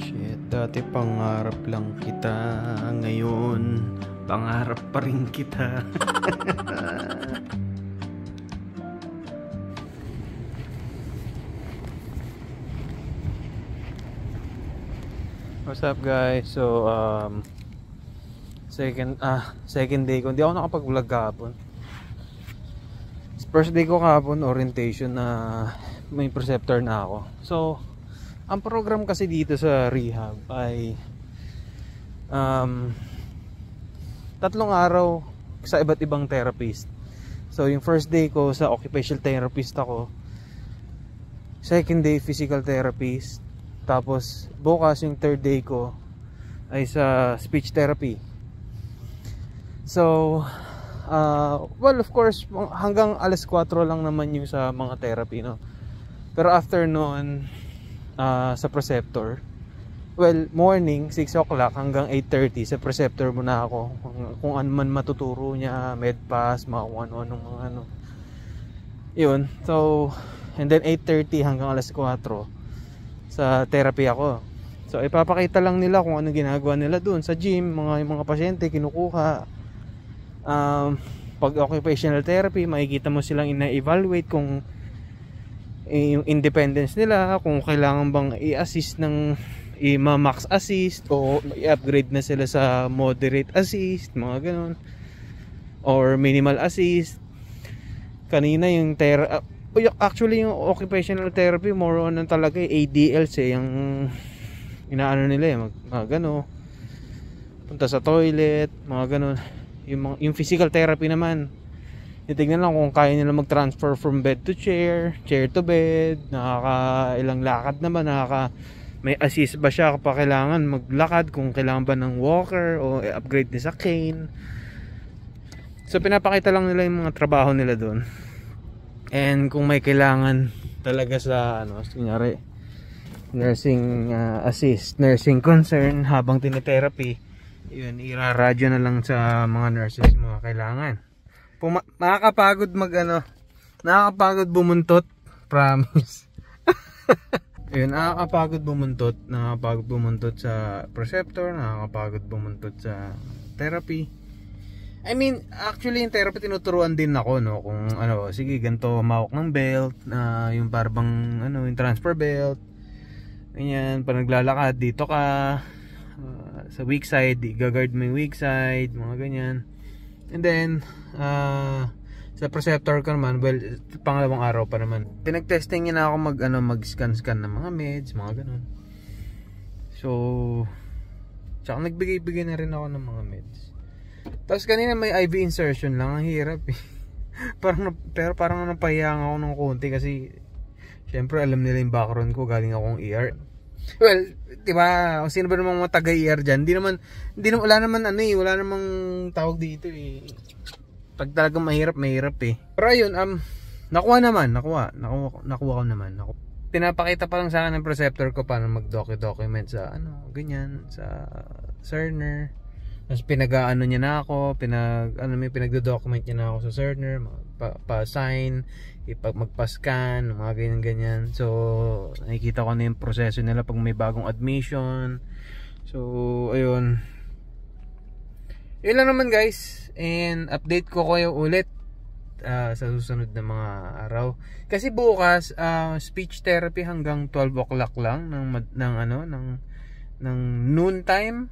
Shit, dati pangarap lang kita, ngayon pangarap pa rin kita. What's up guys? So second day ko. Hindi ako nakapag-vlog kahapon. First day ko kahapon, orientation na may preceptor na ako. So ang program kasi dito sa rehab ay 3 araw sa iba't ibang therapist. So yung first day ko sa occupational therapist ako, second day physical therapist, tapos bukas yung third day ko ay sa speech therapy. So well, of course hanggang alas 4 lang naman yung sa mga therapy, no? Pero after noon, sa preceptor, well, morning 6 o'clock hanggang 8:30 sa preceptor muna ako, kung ano man matuturo niya, medpass, mga ano mga ano yun. So and then 8:30 hanggang alas 4 sa therapy ako. So ipapakita lang nila kung ano ginagawa nila doon sa gym, yung mga pasyente kinukuha. Pag occupational therapy, makikita mo silang ina-evaluate kung yung independence nila, kung kailangan bang i-assist ng i-max assist o i-upgrade na sila sa moderate assist, mga ganun, or minimal assist. Kanina yung actually yung occupational therapy more on talaga ADLs yung inaano nila mga gano, punta sa toilet, mga ganun. Yung physical therapy naman, titignan lang kung kaya nila mag-transfer from bed to chair, chair to bed, ilang lakad naman, may assist ba siya kapag kailangan maglakad, kung kailangan ba ng walker o upgrade niya sa cane. So pinapakita lang nila yung mga trabaho nila doon. And kung may kailangan talaga sa kunyari nursing assist, nursing concern habang tinitherapy, yun, iraradyo na lang sa mga nurses mga kailangan. Nakakapagod nakakapagod bumuntot, promise. Yun, nakakapagod bumuntot sa preceptor, nakakapagod bumuntot sa therapy. I mean, actually yung therapy tinuturuan din ako, no, kung sige, ganito mawak ng belt, yung parang yung transfer belt, ganyan. Pag naglalakad, dito ka sa weak side, i-guard mo yung weak side, mga ganyan. And then sa preceptor ko naman, well, pangalawang araw pa naman, pinag-testing niya na ako mag-scan ng mga meds, mga ganun. So tsaka nagbigay na rin ako ng mga meds. Tapos kanina may IV insertion lang, ang hirap eh. Pero parang napahiya ako ng konti kasi syempre alam nila yung background ko, galing akong ER. Well, diba, sino ba namang mga taga-ER dyan? Wala namang tawag dito eh. Pag talagang mahirap eh. Pero ayun, nakuha ko naman. Pinapakita pa lang sa akin ng preceptor ko paano mag-document sa ganyan, sa Cerner. Tapos pinag-ano niya na ako, pinagdo-document niya na ako sa Cerner, pa-sign, magpa-scan, mga ganyan-ganyan. So nakikita ko na yung proseso nila pag may bagong admission. So ayun, yun lang naman guys, and update ko kayo ulit sa susunod na mga araw. Kasi bukas speech therapy hanggang 12 o'clock lang ng noon time.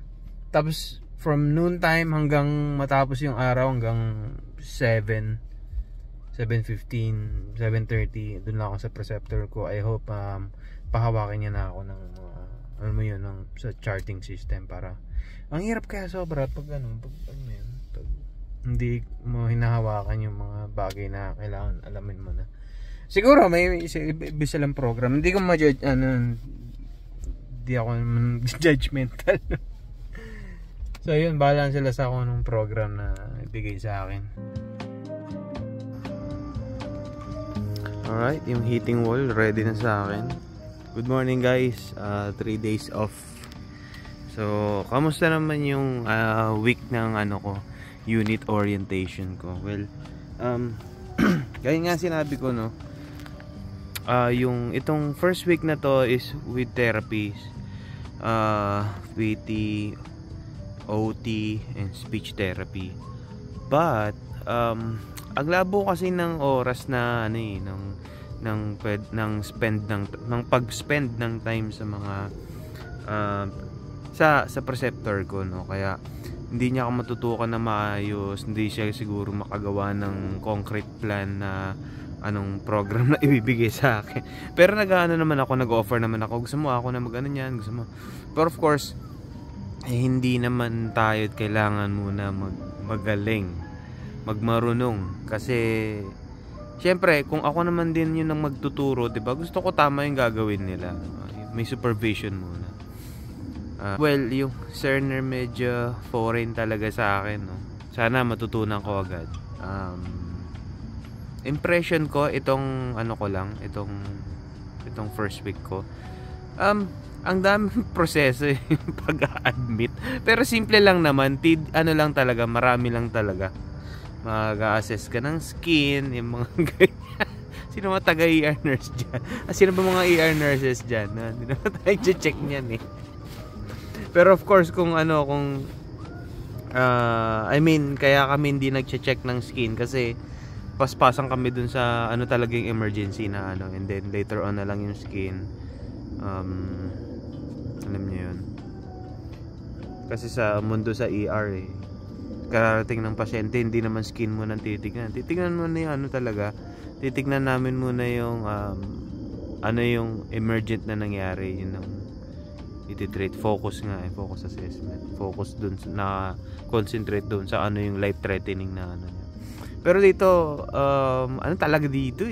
Tapos from noon time hanggang matapos yung araw, hanggang 7:15, 7:30, doon lang ako sa preceptor ko. I hope pahawakin niya na ako ng sa charting system, para ang hirap kaya sobra pag hindi mo hinahawakan yung mga bagay na kailangan alamin mo na. Siguro may isa lang program, hindi ko ma-judge, hindi ako judgmental. So yun, bahala sila sa kung anong program na ibigay sa akin. Alright, yung heating wall ready na sa akin. Good morning guys, 3 days off. So kamusta naman yung week ng unit orientation ko? Well, gaya nga sinabi ko, no, yung itong first week na to is with therapies. PT, OT, and speech therapy. But ang labo kasi ng oras na ano eh, ng pag-spend ng time sa mga sa preceptor ko, no. Kaya hindi niya ako matutukan na maayos, hindi siya siguro makagawa ng concrete plan na anong program na ibibigay sa akin. Pero nag-offer naman ako, gusto mo ako na mag-ano niyan, gusto mo. But of course, hindi naman tayo kailangan muna magaling, magmarunong, kasi syempre kung ako naman din yun ang magtuturo, 'di ba? Gusto ko tama yung gagawin nila. May supervision muna. Well, yung Cerner medyo foreign talaga sa akin, no. Sana matutunan ko agad. Impression ko itong itong first week ko. Ang daming proseso yung pag-admit. Pero simple lang naman, lang talaga, marami lang talaga. Mag-assess ka ng skin, yung mga ganyan. Sino mga taga-ER nurse dyan? Sino ba mga ER nurses dyan? Hindi naman tayo check niyan eh. Pero of course, kaya kami hindi nagche-check ng skin kasi paspasan kami dun sa talagang emergency na and then later on na lang yung skin. Alam niyo yun. Kasi sa mundo sa ER kararating ng pasyente, hindi naman skin mo nang titignan. Titignan mo na yung titignan namin muna yung yung emergent na nangyari, yun ang iti-treat. Focus assessment, focus dun na concentrate dun sa yung life threatening na Pero dito talaga dito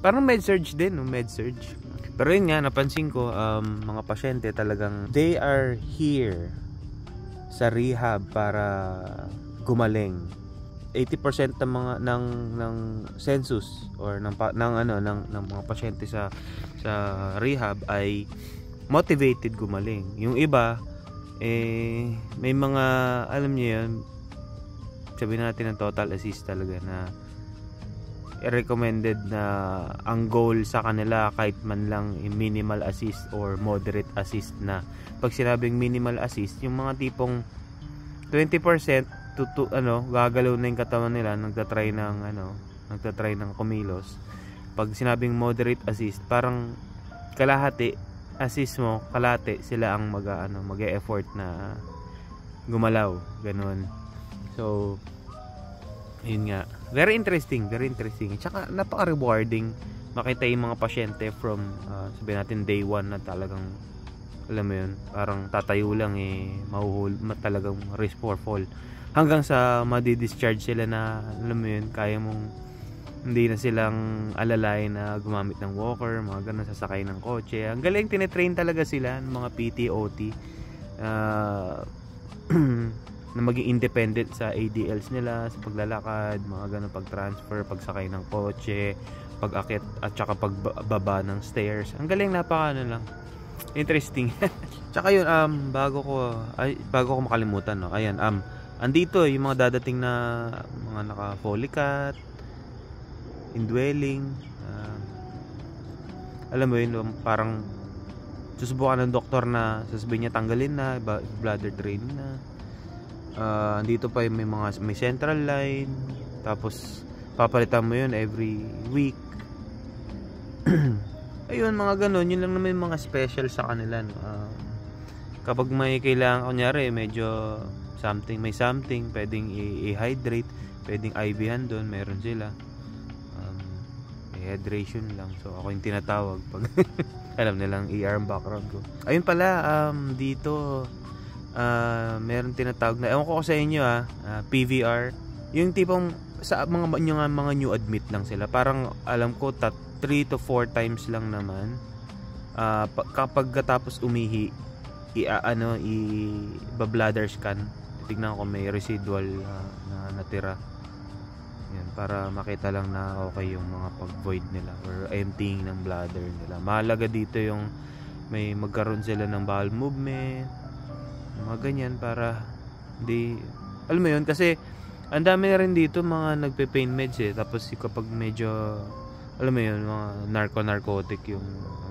parang med-surg din, med-surg. Pero yun nga, napansin ko mga pasyente talagang they are here sa rehab para gumaling. 80% ng census or ng mga pasyente sa rehab ay motivated gumaling. Yung iba may mga, alam niyo yun, sabihin natin ng total assist talaga na recommended na ang goal sa kanila kahit man lang minimal assist or moderate assist na. Pag sinabing minimal assist, yung mga tipong 20% gagalaw na yung katawan nila, nagtatry ng kumilos. Pag sinabing moderate assist, parang kalahati assist mo, kalahati sila ang mag-e-effort na gumalaw, ganun. So yun nga, very interesting. Tsaka napaka-rewarding makita yung mga pasyente from sabihin natin day 1 na talagang, alam mo yun, parang tatayo lang talagang risk for fall, hanggang sa madi-discharge sila na, alam mo yun, kaya mong hindi na silang alalay na gumamit ng walker, mga ganun, sasakay ng kotse. Ang galing, tinetrain talaga sila ng mga PT, OT na maging independent sa ADLs nila, sa paglalakad, mga ganun, pag-transfer, pagsakay ng kotse, pag-akit at saka pagbaba ng stairs. Ang galing, lang. Interesting. Tsaka yun, bago ko makalimutan, no. Ayan, andito yung mga dadating na mga naka-Folicat, indwelling, alam mo yun, parang susubukan ng doktor na sasabihin niya tanggalin na, bladder draining na. Dito pa yung may central line, tapos papalitan mo yun every week. Ayun, mga ganun, yun lang naman yung mga special sa kanila, no? Kapag may kailangan, kunyari medyo may something pwedeng i-hydrate, pwedeng IV-han doon, meron sila. Hydration lang, so ako yung tinatawag pag alam nilang ER background ko. Ayun pala, dito meron tinatawag na, ewan ko sa inyo PVR, yung tipong sa mga new admit lang sila, parang alam ko 3 to 4 times lang naman, kapag tapos umihi, i-bladder scan, tignan ko may residual na natira, yan, para makita lang na okay yung mga pag-void nila or emptying ng bladder nila. Mahalaga dito yung may magkaroon sila ng bowel movement, mga ganyan, para di, alam mo yun, kasi ang dami na rin dito mga nagpe-pain meds tapos kapag medyo, alam mo yun, mga narcotic yung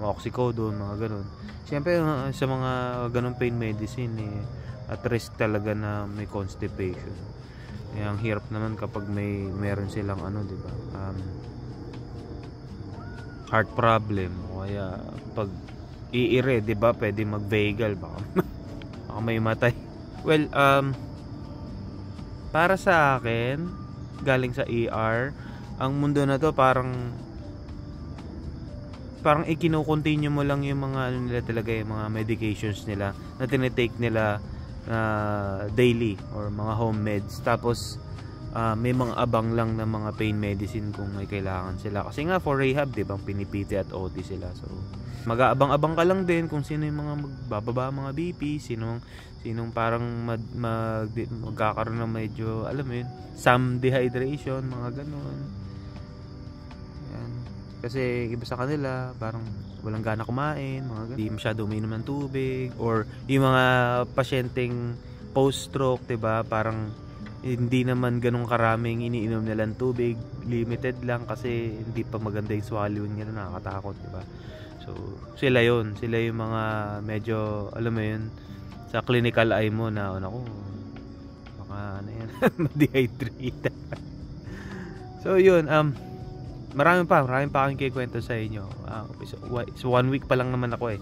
oxycodone, mga ganun. Siyempre sa mga ganung pain medicine at risk talaga na may constipation. Ang hirap naman kapag meron silang di ba? Heart problem, o kaya pag iire, di ba? Pwede mag-vagal baka may matay. Well, para sa akin, galing sa ER, ang mundo na to parang i-continue mo lang yung mga nila talaga, yung mga medications nila na tinitake nila daily or mga home meds. Tapos may mga abang lang na mga pain medicine kung may kailangan sila. Kasi nga for rehab, di ba, pinipiti at OT sila. So mag-aabang-abang ka lang din kung sino yung mga magbababa mga BP, sinong parang magkakaroon ng medyo, alam mo yun, some dehydration, mga ganun. Yan. Kasi iba sa kanila, parang walang gana kumain, mga ganun. Hindi masyado uminom ng tubig, or yung mga pasyenteng post-stroke, diba, parang hindi naman ganun karaming iniinom nilang tubig, limited lang kasi hindi pa maganda yung swallowing nila, nakakatakot, diba. So sila yung mga medyo, alam mo yun, sa clinical eye mo na ako, baka yan ma-dehydrate. So yun, marami pa akong kikwento sa inyo. So 1 week pa lang naman ako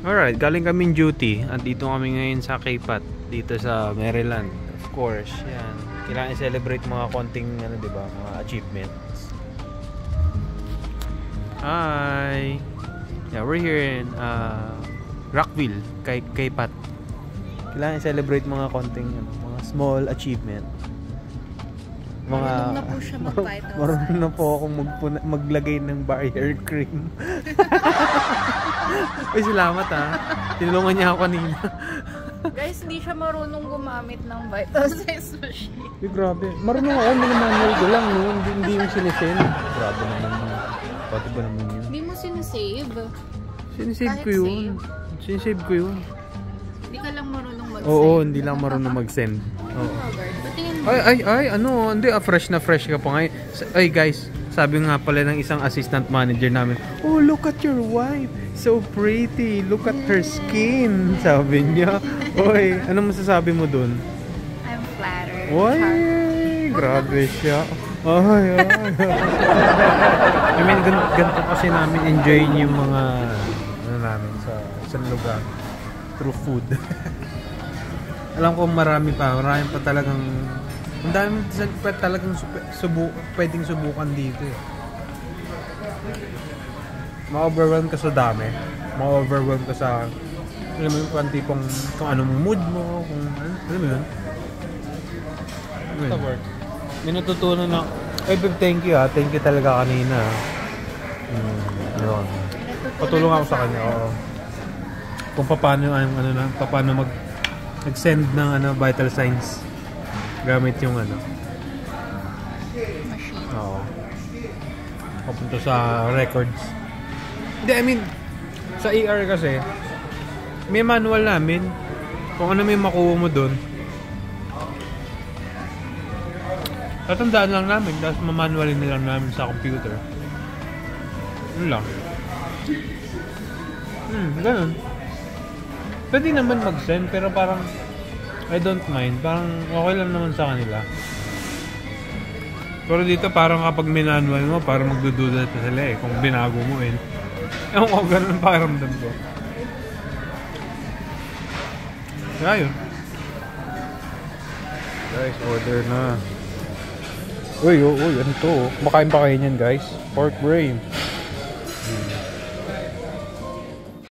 Alright, galing kaming duty at dito kami ngayon sa K-Pat, dito sa Maryland. Of course, yan. Kailangan i-celebrate mga konting diba, mga achievements. Hi. Yeah, we're here in Rockville, K-Pat. Kailangan i-celebrate mga konting mga small achievement. Marunong na po siya mag-vital Marunong na po akong maglagay ng barrier cream. Ay, salamat tinulungan niya ako kanina. Guys, hindi siya marunong gumamit ng vital signs machine. Grabe. Marunong ako, manual ko lang noon. Hindi yung sinisend. Grabe naman yun. Pati ba naman yun? Hindi mo sinisave. Sinisave ko yun. Sinisave ko yun. Hindi ka lang marunong mag-send. Oo, hindi lang marunong mag-send. Oo. Hindi, fresh na fresh ka pa ngayon. Ay guys, sabi nga pala ng isang assistant manager namin, oh, look at your wife. So pretty. Look at her skin. Sabi niya. Oy, ano masasabi mo dun? I'm flattered. Oy, grabe siya. Ay. I mean, ganito kasi namin enjoy yung mga namin sa isang lugar through food. Alam ko marami pa talagang ang dami talagang pwedeng subukan dito Ma-overwhelm ka sa dami. Ma-overwhelm ka sa alam mo yung tipong kung anong mood mo, kung alam mo yun. May natutunan na. Thank you Thank you talaga kanina. Yun. Patulong ako sa kanya. Oo. Kung paano mag-send ng vital signs gamit yung machine. Oo. Papunta sa records. Hindi, I mean, sa ER kasi may manual namin kung ano may makuha mo dun. Tatandaan lang namin, tapos mamanualin na lang namin sa computer. Yun lang. Ganun. Pwede naman mag-send, pero parang I don't mind. Parang okay lang naman sa kanila. Pero dito parang kapag minanual mo, parang magdududa pa sila kung binago mo Ewan ko, ganun ang pakiramdam ko. Kaya yun. Guys, order na. Uy, ano to? Makain pa kayo niyan guys. Pork brain.